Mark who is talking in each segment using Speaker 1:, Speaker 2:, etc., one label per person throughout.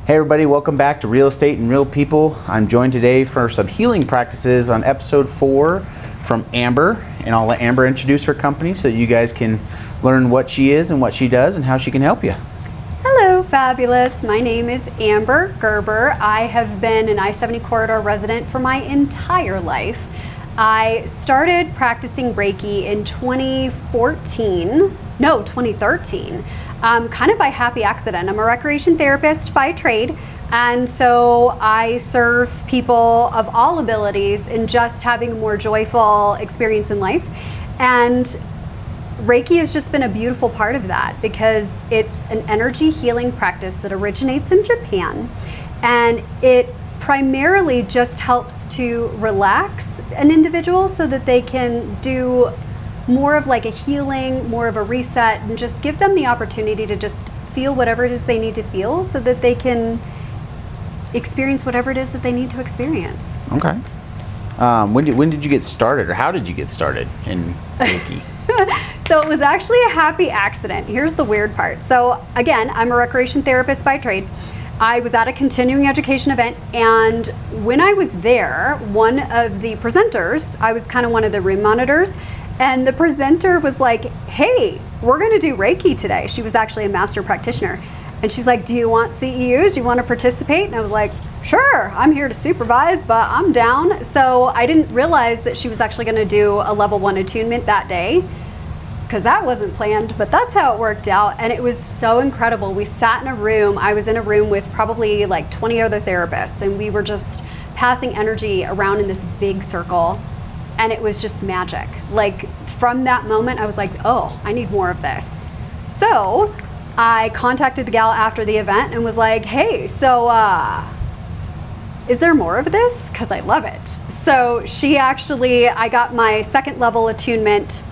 Speaker 1: Hey everybody, welcome back to Real Estate and Real People. I'm joined today for some healing practices on episode 4 from Amber, and I'll let Amber introduce her company so you guys can learn what she is and what she does and how she can help you.
Speaker 2: Hello, fabulous. My name is Amber Gerber. I have been an I-70 corridor resident for my entire life. I started practicing Reiki in 2013, kind of by happy accident. I'm a recreation therapist by trade, and so I serve people of all abilities in just having a more joyful experience in life. And Reiki has just been a beautiful part of that because it's an energy healing practice that originates in Japan, and it primarily just helps to relax an individual so that they can do more of like a healing, more of a reset, and just give them the opportunity to just feel whatever it is they need to feel so that they can experience whatever it is that they need to experience.
Speaker 1: Okay. When did you get started, or how did you get started in Reiki?
Speaker 2: So it was actually a happy accident. Here's the weird part. So again, I'm a recreation therapist by trade. I was at a continuing education event, and when I was there, one of the presenters, I was kind of one of the room monitors, and the presenter was like, hey, we're gonna do Reiki today. She was actually a master practitioner. And she's like, do you want CEUs? Do you want to participate? And I was like, sure, I'm here to supervise, but I'm down. So I didn't realize that she was actually gonna do a level 1 attunement that day, because that wasn't planned, but that's how it worked out. And it was so incredible. We sat in a room, I was in a room with probably like 20 other therapists, and we were just passing energy around in this big circle. And it was just magic. Like from that moment, I was like, oh, I need more of this. So I contacted the gal after the event and was like, hey, so is there more of this? Because I love it. So she actually, I got my second level attunement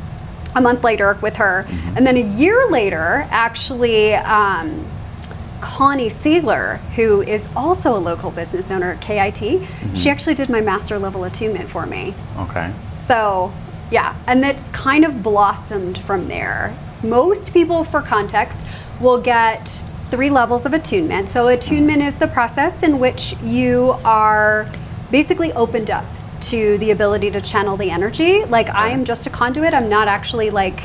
Speaker 2: a month later with her. Mm-hmm. And then a year later, actually, Connie Sealer, who is also a local business owner at KIT, mm-hmm. she actually did my master level attunement for me.
Speaker 1: Okay.
Speaker 2: So yeah, and it's kind of blossomed from there. Most people, for context, will get 3 levels of attunement. So attunement is the process in which you are basically opened up to the ability to channel the energy. Like I am just a conduit. I'm not actually like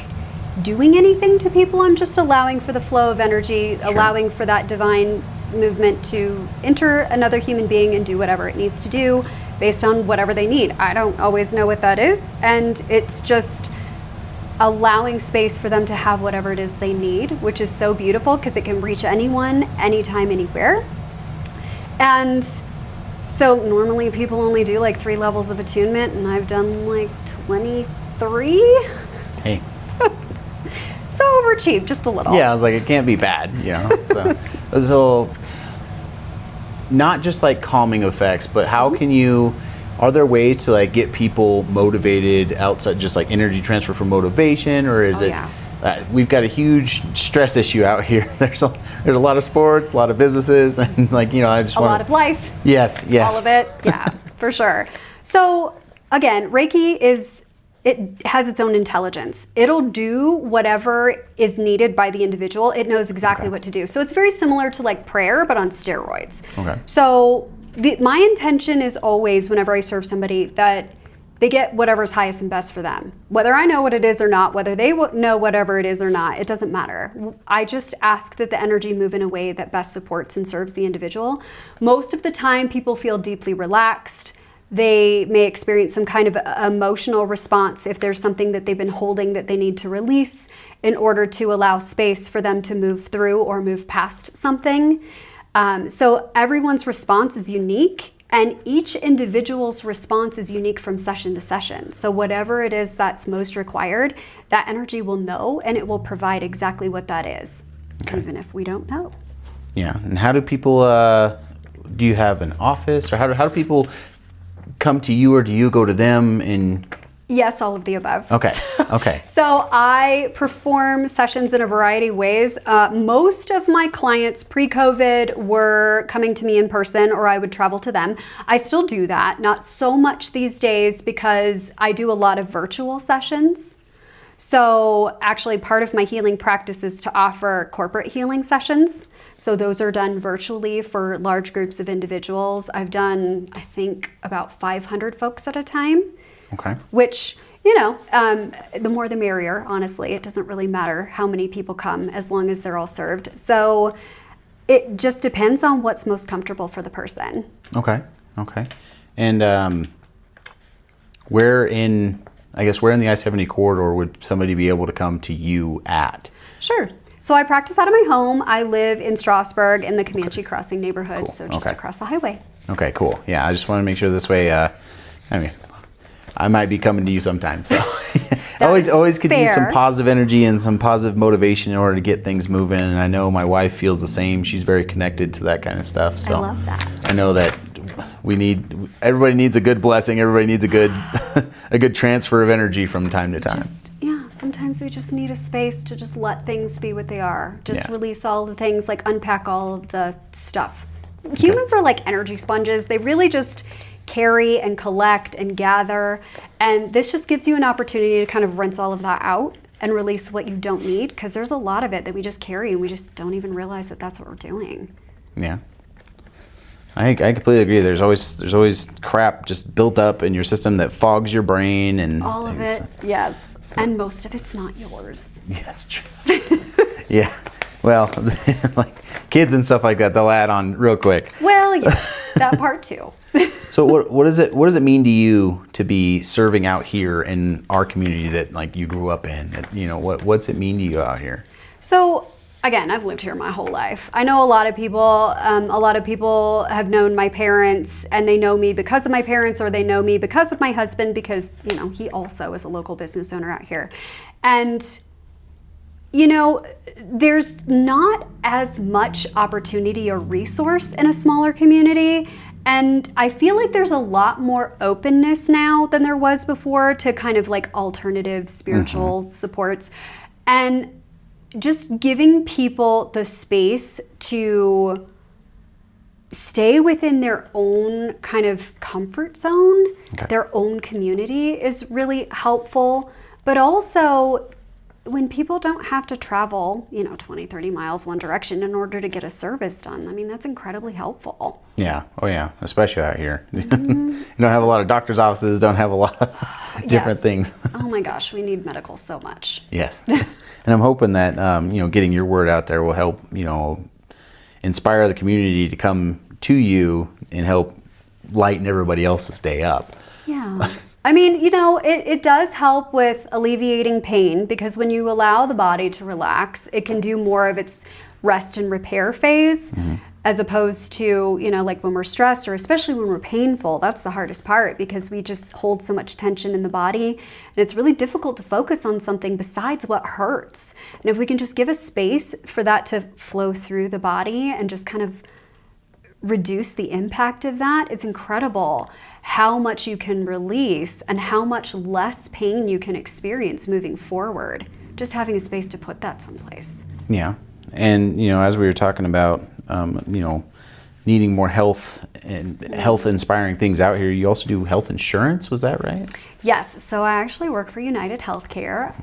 Speaker 2: doing anything to people. I'm just allowing for the flow of energy, sure. allowing for that divine movement to enter another human being and do whatever it needs to do based on whatever they need. I don't always know what that is, and it's just allowing space for them to have whatever it is they need, which is so beautiful because it can reach anyone, anytime, anywhere. And so normally people only do like 3 levels of attunement, and I've done like 23.
Speaker 1: Hey.
Speaker 2: So overachieved, just a little.
Speaker 1: Yeah, I was like, it can't be bad, you know. So not just like calming effects, but how can you, are there ways to like get people motivated outside just like energy transfer for motivation, or is we've got a huge stress issue out here. There's a lot of sports, a lot of businesses, and like, you know, I just want a
Speaker 2: lot of life.
Speaker 1: Yes.
Speaker 2: All of it. Yeah, for sure. So again, Reiki it has its own intelligence. It'll do whatever is needed by the individual. It knows exactly what to do. So it's very similar to like prayer, but on steroids. Okay. So my intention is always, whenever I serve somebody, that they get whatever's highest and best for them. Whether I know what it is or not, whether they know whatever it is or not, it doesn't matter. I just ask that the energy move in a way that best supports and serves the individual. Most of the time, people feel deeply relaxed. They may experience some kind of emotional response if there's something that they've been holding that they need to release in order to allow space for them to move through or move past something. So everyone's response is unique, and each individual's response is unique from session to session. So whatever it is that's most required, that energy will know, and it will provide exactly what that is, even if we don't know.
Speaker 1: Yeah, and how do people, do you have an office, or how do people come to you, or do you go to them? And
Speaker 2: yes, all of the above.
Speaker 1: Okay.
Speaker 2: So I perform sessions in a variety of ways. Most of my clients pre-COVID were coming to me in person, or I would travel to them. I still do that, not so much these days because I do a lot of virtual sessions. So actually part of my healing practice is to offer corporate healing sessions. So those are done virtually for large groups of individuals. I've done, I think, about 500 folks at a time.
Speaker 1: Okay.
Speaker 2: Which, the more the merrier, honestly. It doesn't really matter how many people come as long as they're all served. So it just depends on what's most comfortable for the person.
Speaker 1: Okay. And where in the I-70 corridor would somebody be able to come to you at?
Speaker 2: Sure. So I practice out of my home. I live in Strasburg in the Comanche Crossing neighborhood,
Speaker 1: Cool.
Speaker 2: so just
Speaker 1: Okay.
Speaker 2: across the highway.
Speaker 1: Okay, cool. Yeah, I just want to make sure this way, I might be coming to you sometime. So always could use some
Speaker 2: fair.
Speaker 1: positive energy and some positive motivation in order to get things moving. And I know my wife feels the same. She's very connected to that kind of stuff. So
Speaker 2: I love that.
Speaker 1: I know that everybody needs a good blessing. Everybody needs a good a good transfer of energy from time to time.
Speaker 2: Sometimes we just need a space to just let things be what they are. Just
Speaker 1: Yeah.
Speaker 2: release all the things, like unpack all of the stuff. Humans are like energy sponges. They really just carry and collect and gather. And this just gives you an opportunity to kind of rinse all of that out and release what you don't need, because there's a lot of it that we just carry and we just don't even realize that that's what we're doing.
Speaker 1: Yeah. I completely agree. There's always crap just built up in your system that fogs your brain and
Speaker 2: All of
Speaker 1: things.
Speaker 2: it, yes. And most of it's not yours.
Speaker 1: Yeah, that's true. Yeah. Well, like kids and stuff like that, they'll add on real quick.
Speaker 2: Well, yeah, that part too.
Speaker 1: So what does it mean to you to be serving out here in our community that like you grew up in? What's it mean to you out here?
Speaker 2: So again, I've lived here my whole life. I know a lot of people. A lot of people have known my parents, and they know me because of my parents, or they know me because of my husband, because he also is a local business owner out here. And there's not as much opportunity or resource in a smaller community. And I feel like there's a lot more openness now than there was before to kind of like alternative spiritual supports. And just giving people the space to stay within their own kind of comfort zone, their own community is really helpful. But also, when people don't have to travel, 20, 30 miles one direction in order to get a service done, I mean, that's incredibly helpful.
Speaker 1: Yeah. Oh, yeah. Especially out here. You don't have a lot of doctor's offices, don't have a lot of different things.
Speaker 2: Oh my gosh, we need medical so much.
Speaker 1: Yes. And I'm hoping that, getting your word out there will help, inspire the community to come to you and help lighten everybody else's day up.
Speaker 2: Yeah. I mean, it does help with alleviating pain, because when you allow the body to relax, it can do more of its rest and repair phase, as opposed to, like when we're stressed, or especially when we're painful. That's the hardest part, because we just hold so much tension in the body, and it's really difficult to focus on something besides what hurts. And if we can just give a space for that to flow through the body and just kind of reduce the impact of that, it's incredible how much you can release and how much less pain you can experience moving forward, just having a space to put that someplace.
Speaker 1: Yeah. And, as we were talking about, needing more health and health inspiring things out here, you also do health insurance. Was that right?
Speaker 2: Yes. So I actually work for United Healthcare.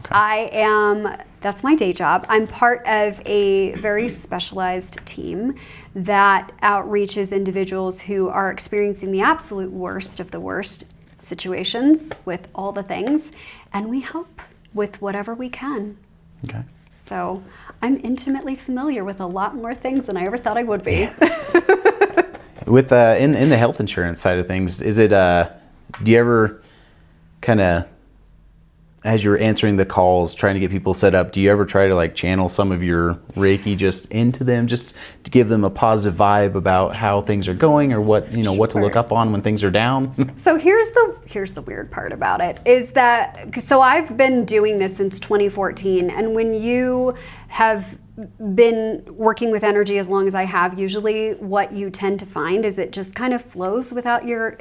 Speaker 2: That's my day job. I'm part of a very specialized team that outreaches individuals who are experiencing the absolute worst of the worst situations with all the things, and we help with whatever we can.
Speaker 1: Okay.
Speaker 2: So I'm intimately familiar with a lot more things than I ever thought I would be.
Speaker 1: With in the health insurance side of things, is it do you ever kind of, as you're answering the calls, trying to get people set up, do you ever try to like channel some of your Reiki just into them, just to give them a positive vibe about how things are going, or what what to look up on when things are down?
Speaker 2: So here's the weird part about it, is that, so I've been doing this since 2014, and when you have been working with energy as long as I have, usually what you tend to find is it just kind of flows without your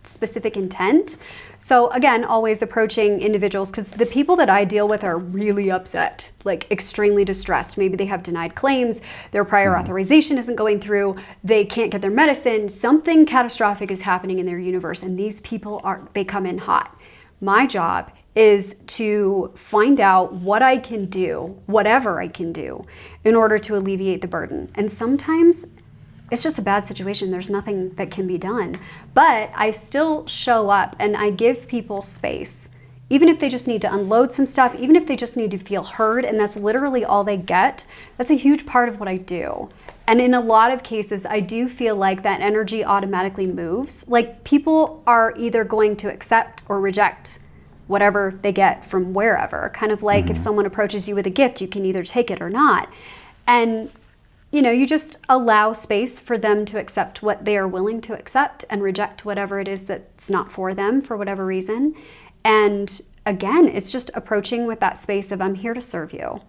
Speaker 2: specific intent. So again, always approaching individuals, because the people that I deal with are really upset, like extremely distressed. Maybe they have denied claims, their prior authorization isn't going through, they can't get their medicine, something catastrophic is happening in their universe, and these people they come in hot. My job is to find out what I can do, whatever I can do, in order to alleviate the burden. And sometimes it's just a bad situation. There's nothing that can be done. But I still show up and I give people space, even if they just need to unload some stuff, even if they just need to feel heard, and that's literally all they get. That's a huge part of what I do. And in a lot of cases, I do feel like that energy automatically moves. Like, people are either going to accept or reject whatever they get from wherever. Kind of like if someone approaches you with a gift, you can either take it or not. And you know, you just allow space for them to accept what they are willing to accept and reject whatever it is that's not for them for whatever reason. And again, it's just approaching with that space of, I'm here to serve you.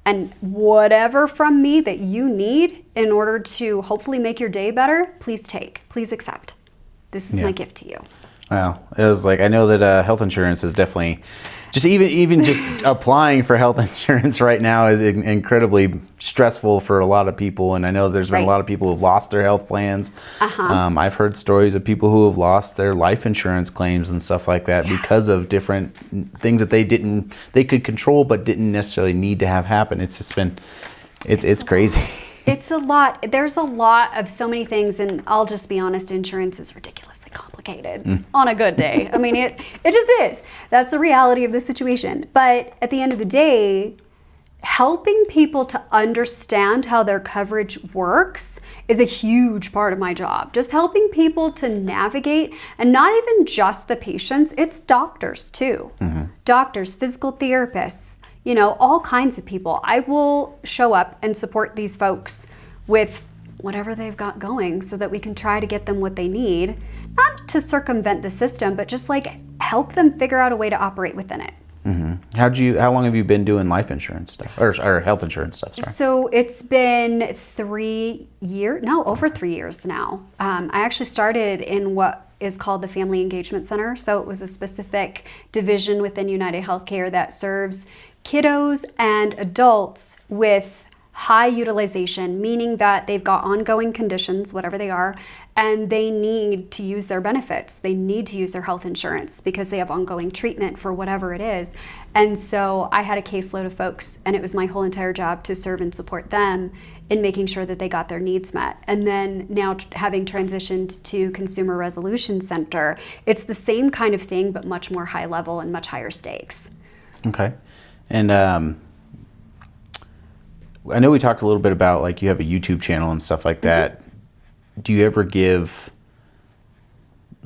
Speaker 2: And whatever from me that you need in order to hopefully make your day better, please take, please accept. This is my gift to you.
Speaker 1: Wow. It was like, I know that health insurance is definitely, just even just applying for health insurance right now is incredibly stressful for a lot of people. And I know there's been a lot of people who've lost their health plans. I've heard stories of people who have lost their life insurance claims and stuff like that because of different things that they could control but didn't necessarily need to have happen. It's just been, it's crazy.
Speaker 2: It's a lot. There's a lot of so many things, and I'll just be honest, insurance is ridiculously complicated on a good day. I mean, it just is. That's the reality of the situation. But at the end of the day, helping people to understand how their coverage works is a huge part of my job. Just helping people to navigate, and not even just the patients, it's doctors too. Doctors, physical therapists, you know, all kinds of people. I will show up and support these folks with whatever they've got going so that we can try to get them what they need, not to circumvent the system, but just like help them figure out a way to operate within it.
Speaker 1: How long have you been doing life insurance stuff or health insurance stuff? Sorry.
Speaker 2: So it's been over 3 years now. I actually started in what is called the Family Engagement Center. So it was a specific division within United Healthcare that serves kiddos and adults with high utilization, meaning that they've got ongoing conditions, whatever they are, and they need to use their benefits. They need to use their health insurance because they have ongoing treatment for whatever it is. And so I had a caseload of folks, and it was my whole entire job to serve and support them in making sure that they got their needs met. And then now having transitioned to Consumer Resolution Center, it's the same kind of thing, but much more high level and much higher stakes.
Speaker 1: Okay. And I know we talked a little bit about, like, you have a YouTube channel and stuff like that. Do you ever give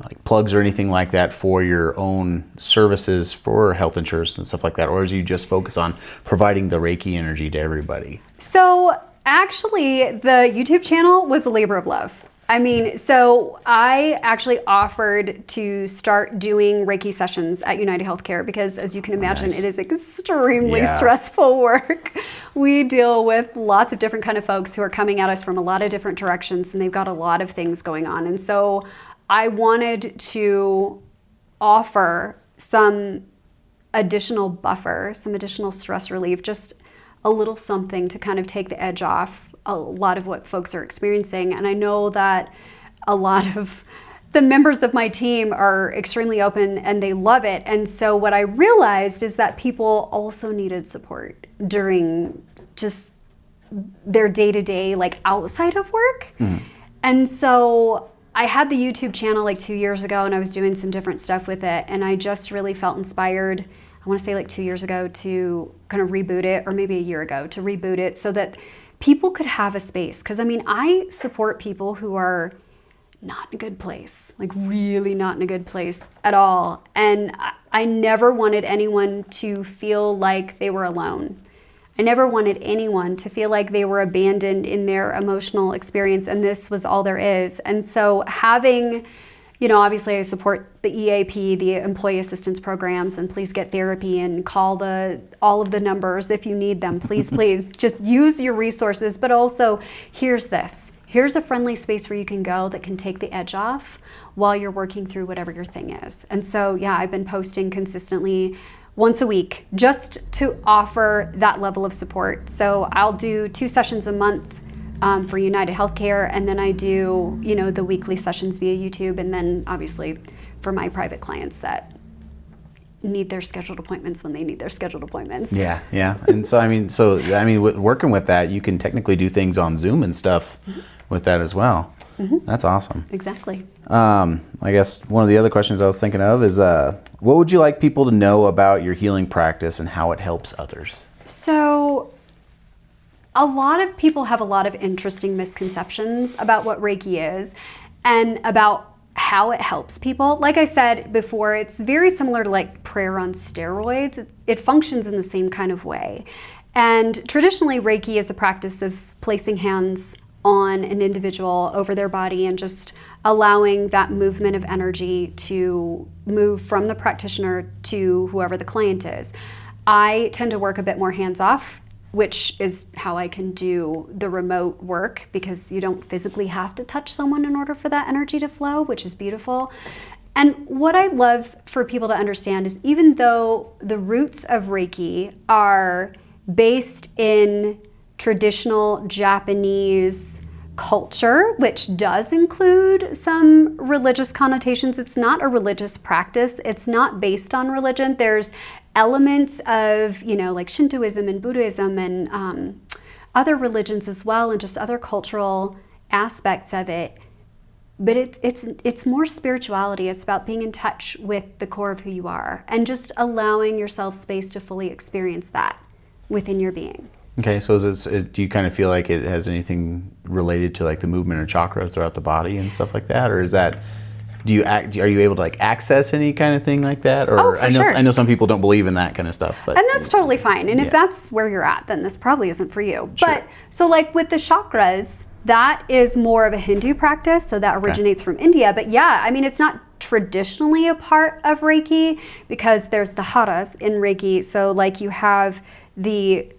Speaker 1: like plugs or anything like that for your own services for health insurance and stuff like that? Or do you just focus on providing the Reiki energy to everybody?
Speaker 2: So actually, the YouTube channel was a labor of love. I mean, so I actually offered to start doing Reiki sessions at United Healthcare because, as you can imagine, it is extremely stressful work. We deal with lots of different kind of folks who are coming at us from a lot of different directions, and they've got a lot of things going on. And so I wanted to offer some additional buffer, some additional stress relief, just a little something to kind of take the edge off a lot of what folks are experiencing. And I know that a lot of the members of my team are extremely open and they love it. And so what I realized is that people also needed support during just their day-to-day, like outside of work. And so I had the YouTube channel like 2 years ago, and I was doing some different stuff with it. And I just really felt inspired, I want to say like 2 years ago, to kind of reboot it, or maybe a year ago to reboot it so that people could have a space. Because I mean, I support people who are not in a good place, like really not in a good place at all. And I never wanted anyone to feel like they were alone. I never wanted anyone to feel like they were abandoned in their emotional experience, and this was all there is. And so having, you know, obviously I support the EAP, the Employee Assistance Programs, and please get therapy and call all of the numbers if you need them. Please, please just use your resources. But also, here's this. Here's a friendly space where you can go that can take the edge off while you're working through whatever your thing is. And so, yeah, I've been posting consistently once a week just to offer that level of support. So I'll do 2 sessions a month for United Healthcare, and then I do, you know, the weekly sessions via YouTube, and then obviously for my private clients that need their scheduled appointments when they need their scheduled appointments.
Speaker 1: Yeah, yeah. And working with that, you can technically do things on Zoom and stuff with that as well. That's awesome.
Speaker 2: Exactly.
Speaker 1: I guess one of the other questions I was thinking of is, what would you like people to know about your healing practice and how it helps others?
Speaker 2: So, a lot of people have a lot of interesting misconceptions about what Reiki is and about how it helps people. Like I said before, it's very similar to like prayer on steroids. It functions in the same kind of way. And traditionally, Reiki is a practice of placing hands on an individual over their body and just allowing that movement of energy to move from the practitioner to whoever the client is. I tend to work a bit more hands-off, which is how I can do the remote work, because you don't physically have to touch someone in order for that energy to flow, which is beautiful. And what I love for people to understand is, even though the roots of Reiki are based in traditional Japanese culture, which does include some religious connotations, it's not a religious practice. It's not based on religion. There's elements of, like Shintoism and Buddhism and other religions as well, and just other cultural aspects of it. But it's more spirituality. It's about being in touch with the core of who you are and just allowing yourself space to fully experience that within your being.
Speaker 1: Okay, so do you kind of feel like it has anything related to like the movement of chakra throughout the body and stuff like that, or is that? Are you able to like access any kind of thing like that? Or I know some people don't believe in that kind of stuff, but
Speaker 2: and that's totally fine. And if that's where you're at, then this probably isn't for you.
Speaker 1: Sure.
Speaker 2: But so like with the chakras, that is more of a Hindu practice, so that originates from India. But yeah, I mean, it's not traditionally a part of Reiki because there's the haras in Reiki. So like you have the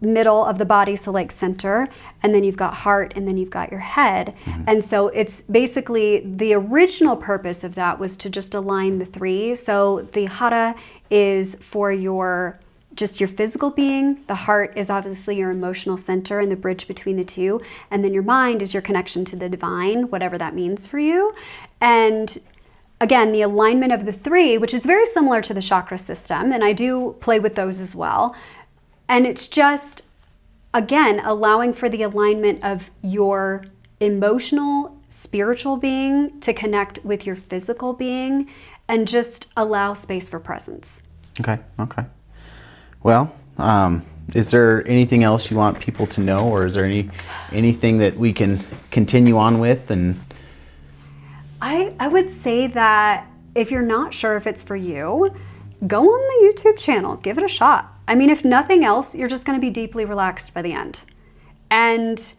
Speaker 2: middle of the body, so like center, and then you've got heart, and then you've got your head. And so it's basically, the original purpose of that was to just align the three. So the hara is for your physical being, the heart is obviously your emotional center and the bridge between the two, and then your mind is your connection to the divine, whatever that means for you. And again, the alignment of the three, which is very similar to the chakra system, and I do play with those as well. And it's just, again, allowing for the alignment of your emotional, spiritual being to connect with your physical being and just allow space for presence.
Speaker 1: Okay. Well, is there anything else you want people to know, or is there anything that we can continue on with? And
Speaker 2: I would say that if you're not sure if it's for you, go on the YouTube channel, give it a shot. I mean, if nothing else, you're just going to be deeply relaxed by the end. And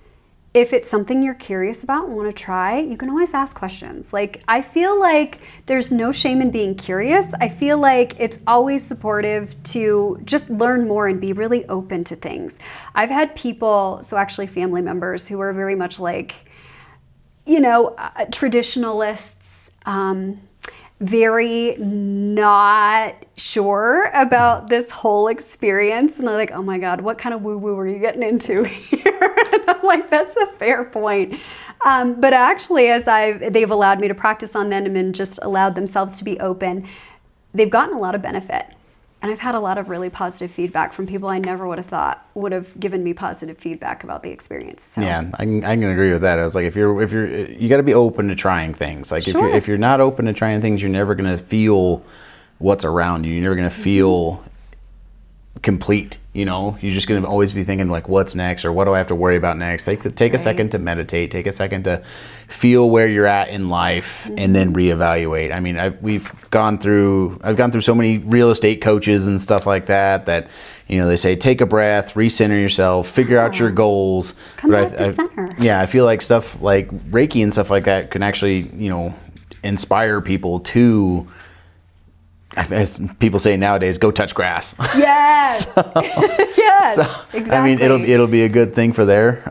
Speaker 2: if it's something you're curious about and want to try, you can always ask questions. Like, I feel like there's no shame in being curious. I feel like it's always supportive to just learn more and be really open to things. I've had people, so actually family members, who are very much like, traditionalists, very not sure about this whole experience, and they're like, oh my God, what kind of woo-woo are you getting into here? And I'm like, that's a fair point. But actually, as they've allowed me to practice on them and just allowed themselves to be open, they've gotten a lot of benefit. And I've had a lot of really positive feedback from people I never would have thought would have given me positive feedback about the experience. So.
Speaker 1: Yeah, I can agree with that. I was like, if you got to be open to trying things. Like
Speaker 2: Sure.
Speaker 1: if you're not open to trying things, you're never going to feel what's around you. You're never going to feel complete. You're just going to always be thinking like, what's next, or what do I have to worry about next? Take a second to meditate. Take a second to feel where you're at in life, and then reevaluate. I mean, I've gone through so many real estate coaches and stuff like that they say, take a breath, recenter yourself, figure out your goals.
Speaker 2: Come back to center.
Speaker 1: Yeah, I feel like stuff like Reiki and stuff like that can actually, inspire people to, as people say nowadays, go touch grass.
Speaker 2: Yes. Yes. Exactly.
Speaker 1: I mean, it'll be a good thing for there.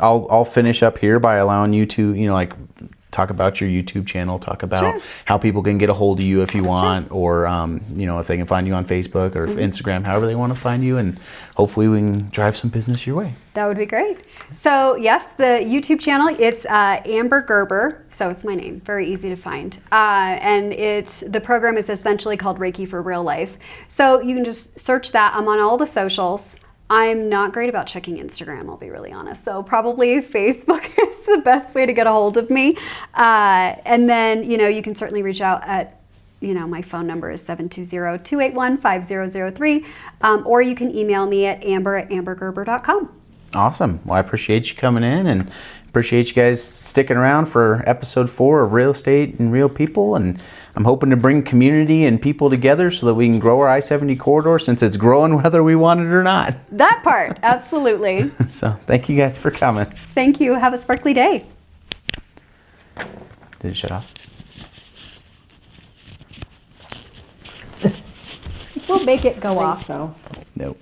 Speaker 1: I'll finish up here by allowing you to, talk about your YouTube channel, talk about
Speaker 2: Sure.
Speaker 1: how people can get a hold of you if you want, or if they can find you on Facebook or Instagram, however they want to find you, and hopefully we can drive some business your way.
Speaker 2: That would be great. So yes, the YouTube channel, it's Amber Gerber. So it's my name, very easy to find. And the program is essentially called Reiki for Real Life. So you can just search that. I'm on all the socials. I'm not great about checking Instagram, I'll be really honest. So probably Facebook is the best way to get a hold of me. And then, you can certainly reach out at, my phone number is 720-281-5003. Or you can email me at amber@ambergerber.com.
Speaker 1: Awesome. Well, I appreciate you coming in, and appreciate you guys sticking around for episode 4 of Real Estate and Real People. And I'm hoping to bring community and people together so that we can grow our I-70 corridor, since it's growing whether we want it or not.
Speaker 2: That part, absolutely.
Speaker 1: So thank you guys for coming.
Speaker 2: Thank you. Have a sparkly day.
Speaker 1: Did it shut off?
Speaker 2: We'll make it go
Speaker 3: I think
Speaker 2: off.
Speaker 3: so.
Speaker 1: Nope.